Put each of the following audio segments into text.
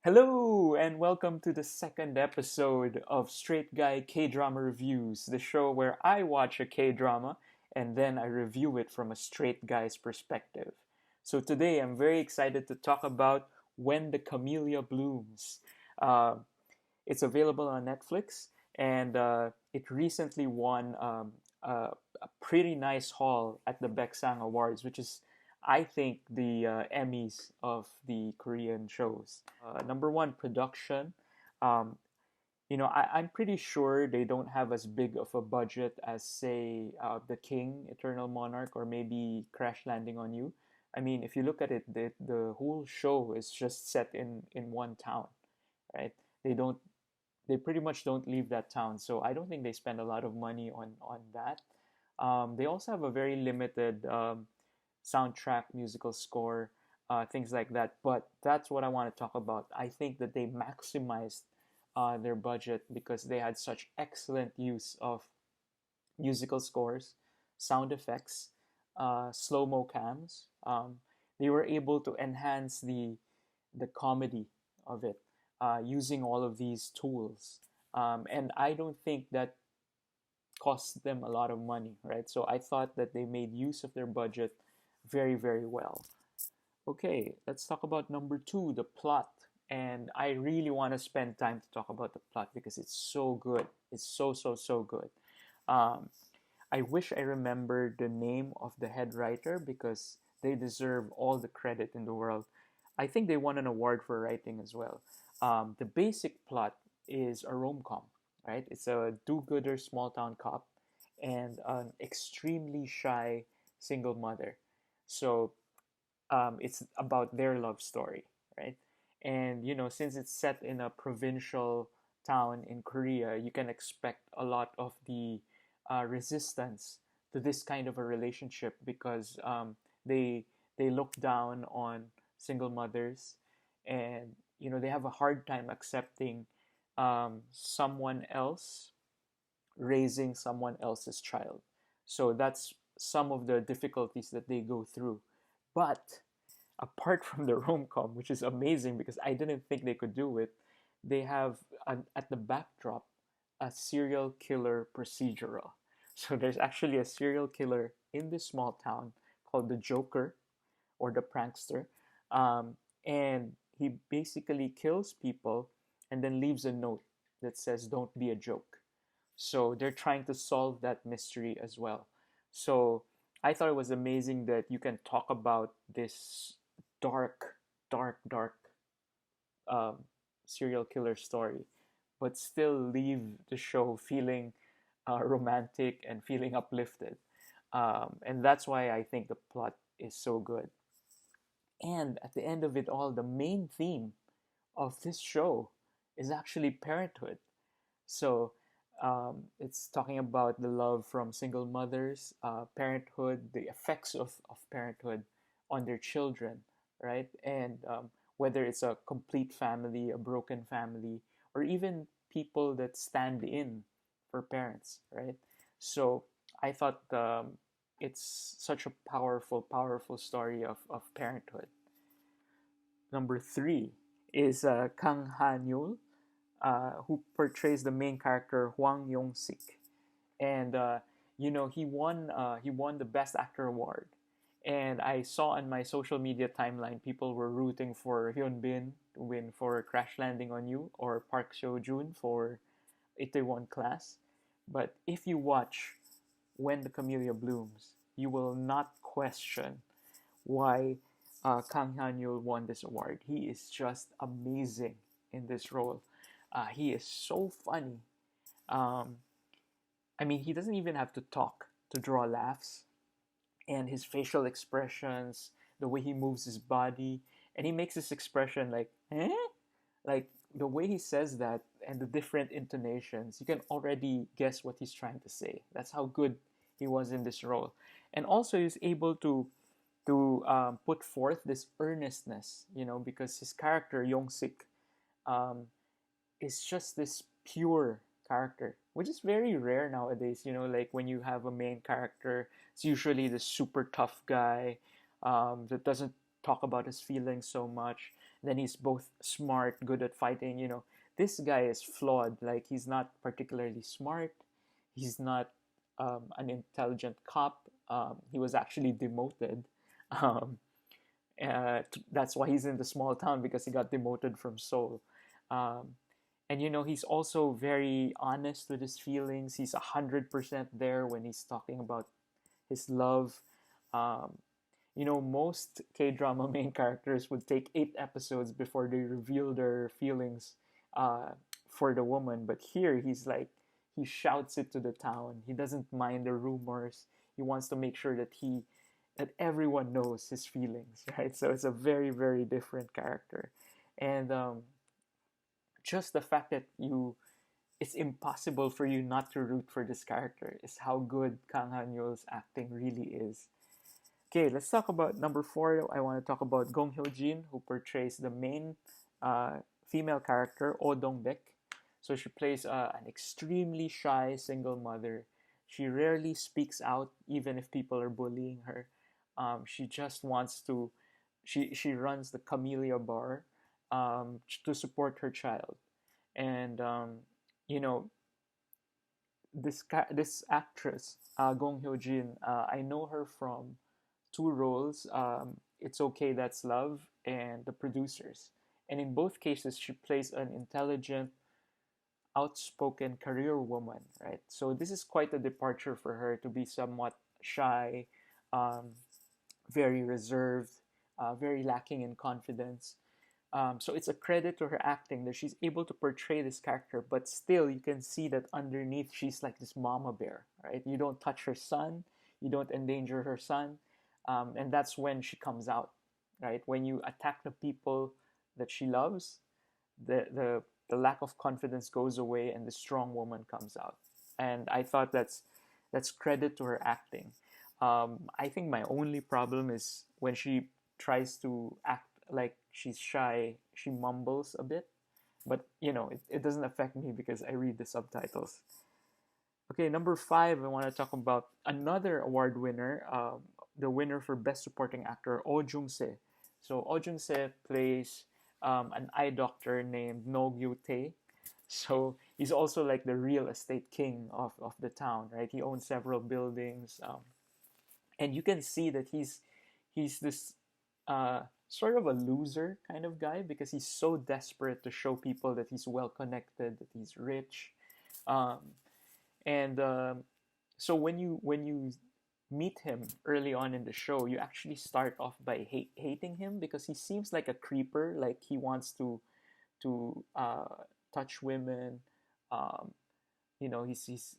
Hello, and welcome to the second episode of Straight Guy K-Drama Reviews, the show where I watch a K-drama and then I review it from a straight guy's perspective. So today I'm very excited to talk about When the Camellia Blooms. Uh, it's available on Netflix, and it recently won a pretty nice haul at the Baeksang Awards, which is, I think, the Emmys of the Korean shows. Number one, production. Um, I'm pretty sure they don't have as big of a budget as, say, The King, Eternal Monarch, or maybe Crash Landing on You. I mean, if you look at it, the whole show is just set in one town, right? They don't they pretty much don't leave that town. So I don't think they spend a lot of money on that. They also have a very limited soundtrack, musical score, things like that. But that's what I want to talk about. I think that they maximized their budget because they had such excellent use of musical scores, sound effects, slow mo cams. They were able to enhance the comedy of it using all of these tools. And I don't think that cost them a lot of money, right? So I thought that they made use of their budget very, very well. Okay, let's talk about number two, the plot. And I really want to spend time to talk about the plot because it's so good. It's so, so, so good. Um, I wish I remembered the name of the head writer because they deserve all the credit in the world. I think they won an award for writing as well. The basic plot is a rom-com, right? It's a do-gooder small town cop and an extremely shy single mother. So it's about their love story, right? And since it's set in a provincial town in Korea, you can expect a lot of the resistance to this kind of a relationship because they look down on single mothers, and they have a hard time accepting someone else raising someone else's child. So that's some of the difficulties that they go through. But apart from the rom-com, which is amazing because I didn't think they could do it, they have at the backdrop a serial killer procedural. So there's actually a serial killer in this small town called the Joker or the prankster, and he basically kills people and then leaves a note that says "Don't be a joke." So they're trying to solve that mystery as well. So I thought it was amazing that you can talk about this dark, dark, dark um, serial killer story, but still leave the show feeling romantic and feeling uplifted. And that's why I think the plot is so good. And at the end of it all, the main theme of this show is actually parenthood. So it's talking about the love from single mothers, parenthood, the effects of parenthood on their children, right? And whether it's a complete family, a broken family, or even people that stand in for parents, right? So I thought it's such a powerful, powerful story of parenthood. Number three is Kang Han Yeol, who portrays the main character Hwang Yong-sik, and he won the Best Actor award. And I saw on my social media timeline people were rooting for Hyun Bin to win for Crash Landing on You or Park Seo Joon for Itaewon Class. But if you watch When the Camellia Blooms, you will not question why Kang Han Yeol won this award. He is just amazing in this role. He is so funny. Um, I mean, he doesn't even have to talk to draw laughs, and his facial expressions, the way he moves his body, and he makes this expression like, eh? Like the way he says that and the different intonations, you can already guess what he's trying to say. That's how good he was in this role. And also, he's able to put forth this earnestness, because his character Yong Sik um, is just this pure character, which is very rare nowadays. Like when you have a main character, it's usually the super tough guy that doesn't talk about his feelings so much. Then he's both smart, good at fighting. This guy is flawed. Like, he's not particularly smart. He's not an intelligent cop. He was actually demoted. Um, that's why he's in the small town, because he got demoted from Seoul. Um, and he's also very honest with his feelings. He's 100% there when he's talking about his love. Um, most K drama main characters would take 8 episodes before they reveal their feelings uh, for the woman. But here, he shouts it to the town. He doesn't mind the rumors. He wants to make sure that everyone knows his feelings, right? So it's a very, very different character. And just the fact that it's impossible for you not to root for this character is how good Kang Han Yeol's acting really is. Okay, let's talk about number 4. I want to talk about Gong Hyejin, who portrays the main female character, Oh Dong-baek. So she plays an extremely shy single mother. She rarely speaks out, even if people are bullying her. She just wants to. She runs the Camellia bar to support her child, and you know this actress, Gong Hyejin. I know her from 2 roles. It's Okay, That's Love, and The Producers. And in both cases, she plays an intelligent, outspoken career woman, right? So this is quite a departure for her to be somewhat shy, um, very reserved, very lacking in confidence. So it's a credit to her acting that she's able to portray this character, but still you can see that underneath she's like this mama bear, right? You don't touch her son, you don't endanger her son, and that's when she comes out, right? When you attack the people that she loves, the lack of confidence goes away and the strong woman comes out. And I thought that's credit to her acting. I think my only problem is when she tries to act like she's shy, she mumbles a bit. But it doesn't affect me because I read the subtitles. Okay, number 5, I want to talk about another award winner, the winner for Best Supporting Actor, Oh Jung-se. So Oh Jung-se plays an eye doctor named No Gyu-tae. So he's also like the real estate king of the town, right? He owns several buildings, and you can see that he's this sort of a loser kind of guy because he's so desperate to show people that he's well connected, that he's rich, um, and so when you meet him early on in the show, you actually start off by hating him because he seems like a creeper, like he wants to touch women. Um, he's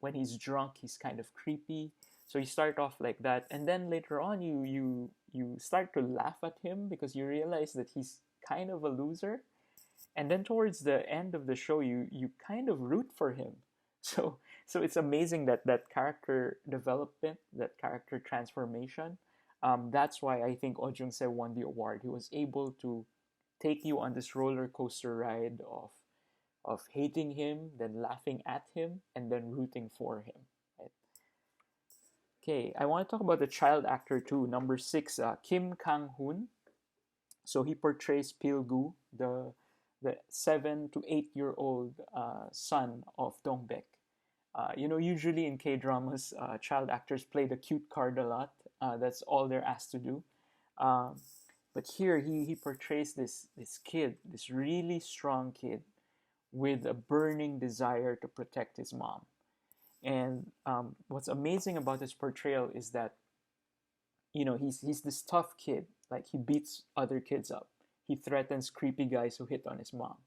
when he's drunk, he's kind of creepy. So you start off like that, and then later on, you start to laugh at him because you realize that he's kind of a loser, and then towards the end of the show, you kind of root for him. So it's amazing that character development, that character transformation. That's why I think Oh Jung-se won the award. He was able to take you on this roller coaster ride of hating him, then laughing at him, and then rooting for him. Right? Okay, I want to talk about the child actor too. Number 6, Kim Kang-hoon. So he portrays Pilgu, the 7 to 8 year old son of Dong-baek. Usually in K dramas, child actors play the cute card a lot. That's all they're asked to do. Um, but here he portrays this kid, this really strong kid, with a burning desire to protect his mom. And what's amazing about his portrayal is that he's this tough kid. Like, he beats other kids up. He threatens creepy guys who hit on his mom,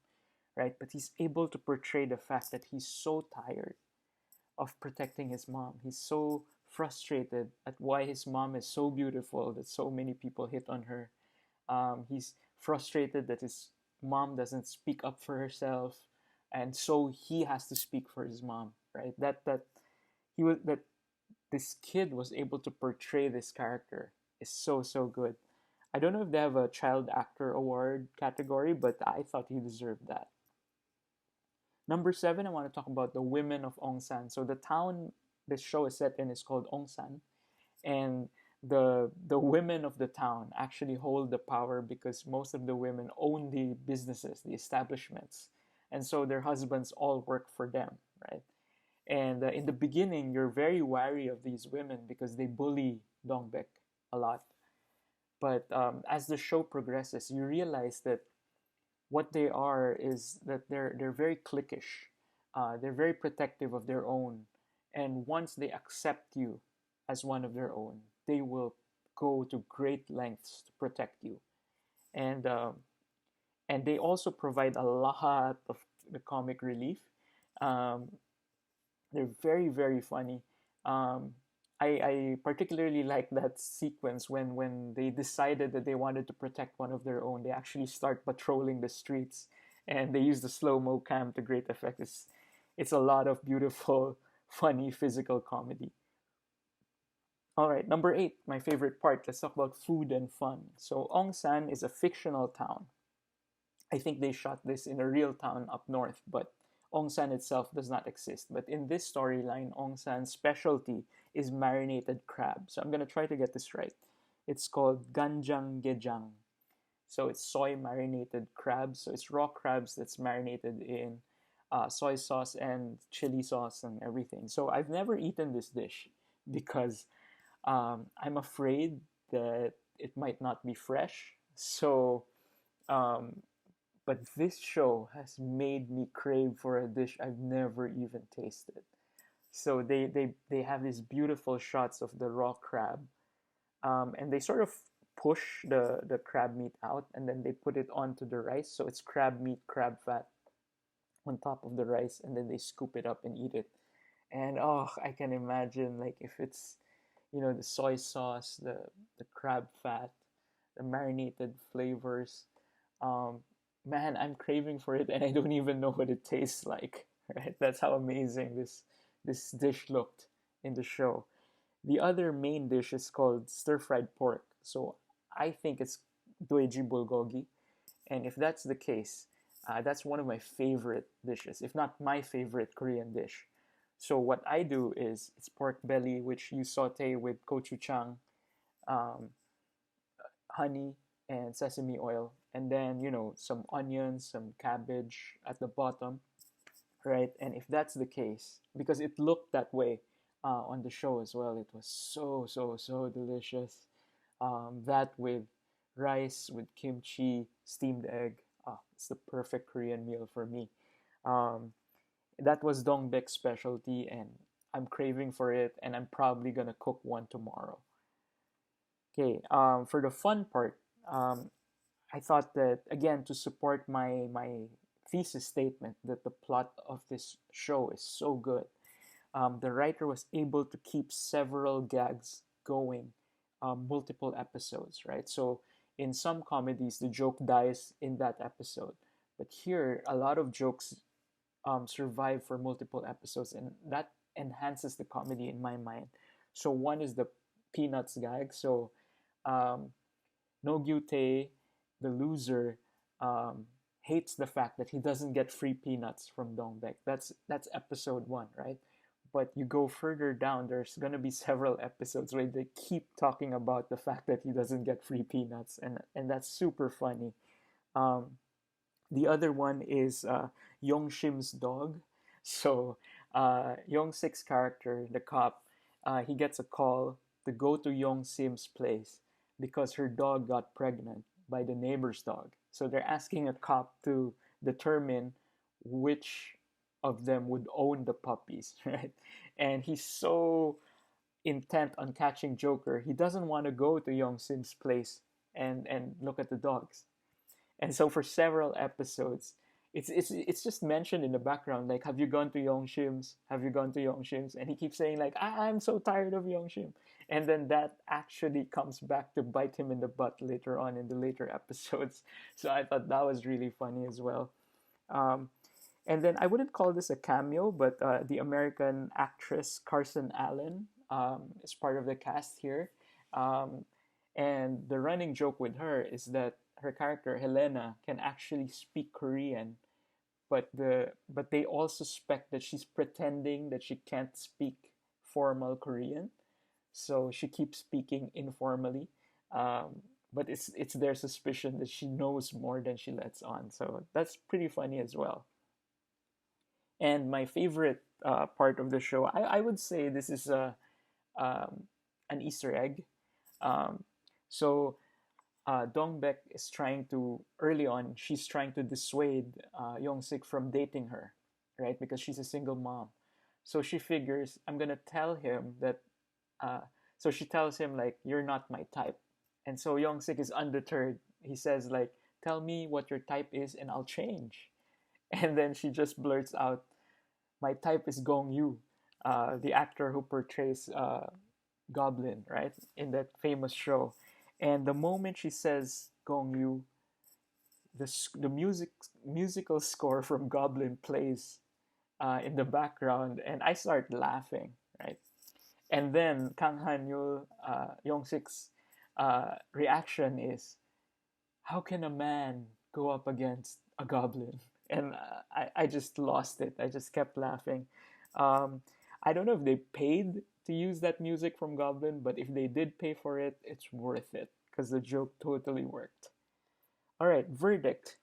right? But he's able to portray the fact that he's so tired of protecting his mom. He's so frustrated at why his mom is so beautiful that so many people hit on her. He's frustrated that his mom doesn't speak up for herself, and so he has to speak for his mom. Right? That this kid was able to portray this character is so good. I don't know if they have a child actor award category, but I thought he deserved that. Number 7, I want to talk about the women of Onsan. So the town this show is set in is called Onsan, and the women of the town actually hold the power because most of the women own the businesses, the establishments, and so their husbands all work for them, right? And in the beginning, you're very wary of these women because they bully Dongbek a lot. But as the show progresses, you realize that what they are is that they're very cliquish. They're very protective of their own, and once they accept you as one of their own, they will go to great lengths to protect you. And and they also provide a lot of the comic relief. Um, they're very funny. Um, I particularly like that sequence when they decided that they wanted to protect one of their own. They actually start patrolling the streets, and they use the slow mo cam to great effect. It's a lot of beautiful, funny physical comedy. All right, number eight, my favorite part. Let's talk about food and fun. So Onsan is a fictional town. I think they shot this in a real town up north, but Onsan itself does not exist. But in this storyline, Onsan's specialty is marinated crab. So I'm going to try to get this right. It's called ganjang gejang. So it's soy marinated crabs. So it's raw crabs that's marinated in soy sauce and chili sauce and everything. So I've never eaten this dish because I'm afraid that it might not be fresh. So um, but this show has made me crave for a dish I've never even tasted. So they have these beautiful shots of the raw crab, and they sort of push the crab meat out, and then they put it onto the rice. So it's crab meat, crab fat on top of the rice, and then they scoop it up and eat it. And oh, I can imagine like if it's the soy sauce, the crab fat, the marinated flavors. Um, Man, I'm craving for it, and I don't even know what it tastes like. Right? That's how amazing this dish looked in the show. The other main dish is called stir fried pork. So I think it's dweaji bulgogi, and if that's the case, that's one of my favorite dishes, if not my favorite Korean dish. So what I do is it's pork belly, which you saute with gochujang, um, honey, and sesame oil, and then some onions, some cabbage at the bottom, right? And if that's the case, because it looked that way on the show as well, it was so delicious. That with rice, with kimchi, steamed egg, it's the perfect Korean meal for me. Um, that was Dongbek's specialty, and I'm craving for it, and I'm probably gonna cook one tomorrow. Okay, for the fun part, um, I thought that again to support my thesis statement that the plot of this show is so good. The writer was able to keep several gags going, multiple episodes, right? So in some comedies, the joke dies in that episode, but here a lot of jokes survive for multiple episodes, and that enhances the comedy in my mind. So one is the peanuts gag. So um, no Gyute, the loser, hates the fact that he doesn't get free peanuts from Dongbek. That's episode one, right? But you go further down, there's gonna be several episodes where they keep talking about the fact that he doesn't get free peanuts, and that's super funny. Um, the other one is Yong Shim's dog. So Yong Sik's character, the cop, he gets a call to go to Yong Sim's place because her dog got pregnant by the neighbor's dog. So they're asking a cop to determine which of them would own the puppies, right? And he's so intent on catching Joker, he doesn't want to go to Yong Sim's place and look at the dogs. And so for several episodes, it's just mentioned in the background, like, have you gone to Yongshim's? Have you gone to Yongshim's? And he keeps saying like, I'm so tired of Yongshim. And then that actually comes back to bite him in the butt later on in the later episodes. So I thought that was really funny as well. Um, and then I wouldn't call this a cameo, but the American actress Carson Allen is part of the cast here. Um, and the running joke with her is that her character Helena can actually speak Korean, but they all suspect that she's pretending that she can't speak formal Korean. so she keeps speaking informally. But it's their suspicion that she knows more than she lets on. So that's pretty funny as well. And my favorite part of the show, I would say this is um, an Easter egg. Um, so Dongbek is trying to, early on, she's trying to dissuade Yongsik from dating her, right? Because she's a single mom. So she figures, I'm gonna tell him that. Uh, so she tells him like, "You're not my type," and so Yongsik is undeterred. He says like, "Tell me what your type is, and I'll change." And then she just blurts out, "My type is Gong Yu," the actor who portrays Goblin, right, in that famous show. And the moment she says Gong Yu, the musical score from Goblin plays in the background, and I start laughing, right? And then Kang Han Yeol, Yongsik's reaction is, "How can a man go up against a goblin?" And I just lost it. I just kept laughing. Um, I don't know if they paid to use that music from Goblin, but if they did pay for it, it's worth it because the joke totally worked. All right, verdict.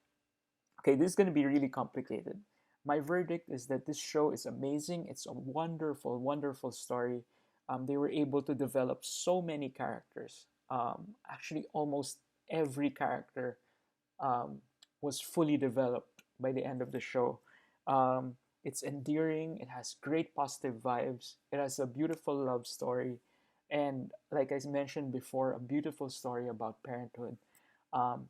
Okay, this is going to be really complicated. My verdict is that this show is amazing. It's a wonderful, wonderful story. They were able to develop so many characters. Actually, almost every character um, was fully developed by the end of the show. It's endearing, it has great positive vibes, it has a beautiful love story, and like I mentioned before, a beautiful story about parenthood. Um,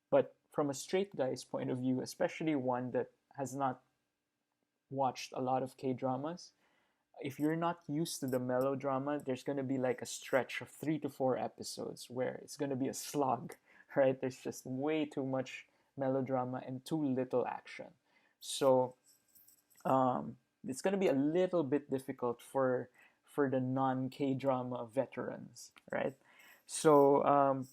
but from a straight guy's point of view, especially one that has not watched a lot of K dramas, if you're not used to the melodrama, there's going to be like a stretch of 3 to 4 episodes where it's going to be a slog, right? There's just way too much melodrama and too little action. So it's going to be a little bit difficult for the non K drama veterans, right? So,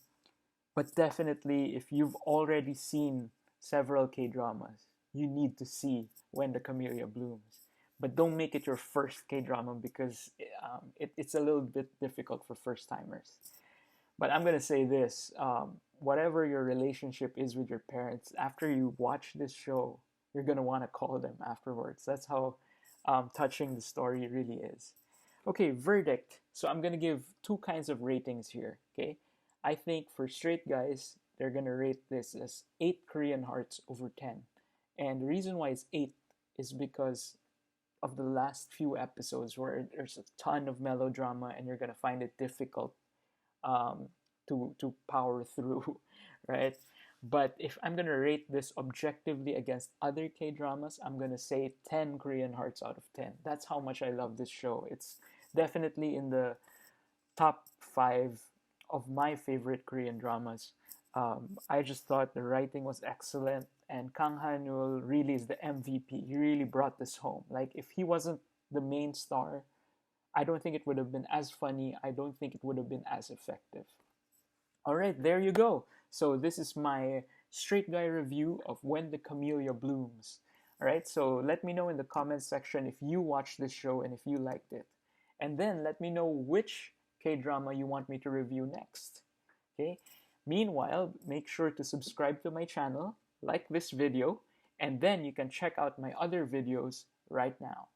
but definitely, if you've already seen several K dramas, you need to see When the Camellia Blooms. But don't make it your first K drama because it's a little bit difficult for first timers. But I'm gonna say this: whatever your relationship is with your parents, after you watch this show, you're gonna want to call them afterwards. That's how touching the story really is. Okay, verdict. So I'm gonna give two kinds of ratings here. Okay, I think for straight guys, they're gonna rate this as 8 Korean hearts over 10, and the reason why it's 8 is because of the last few episodes where there's a ton of melodrama and you're gonna find it difficult um, to power through, right? But if I'm gonna rate this objectively against other K dramas, I'm gonna say 10 Korean hearts out of 10. That's how much I love this show. It's definitely in the top 5 of my favorite Korean dramas. I just thought the writing was excellent, and Kang Han Yeol really is the MVP. He really brought this home. Like if he wasn't the main star, I don't think it would have been as funny. I don't think it would have been as effective. All right, there you go. So this is my straight guy review of When the Camellia Blooms. All right, so let me know in the comments section if you watched this show and if you liked it. And then let me know which K-drama you want me to review next. Okay? Meanwhile, make sure to subscribe to my channel, like this video, and then you can check out my other videos right now.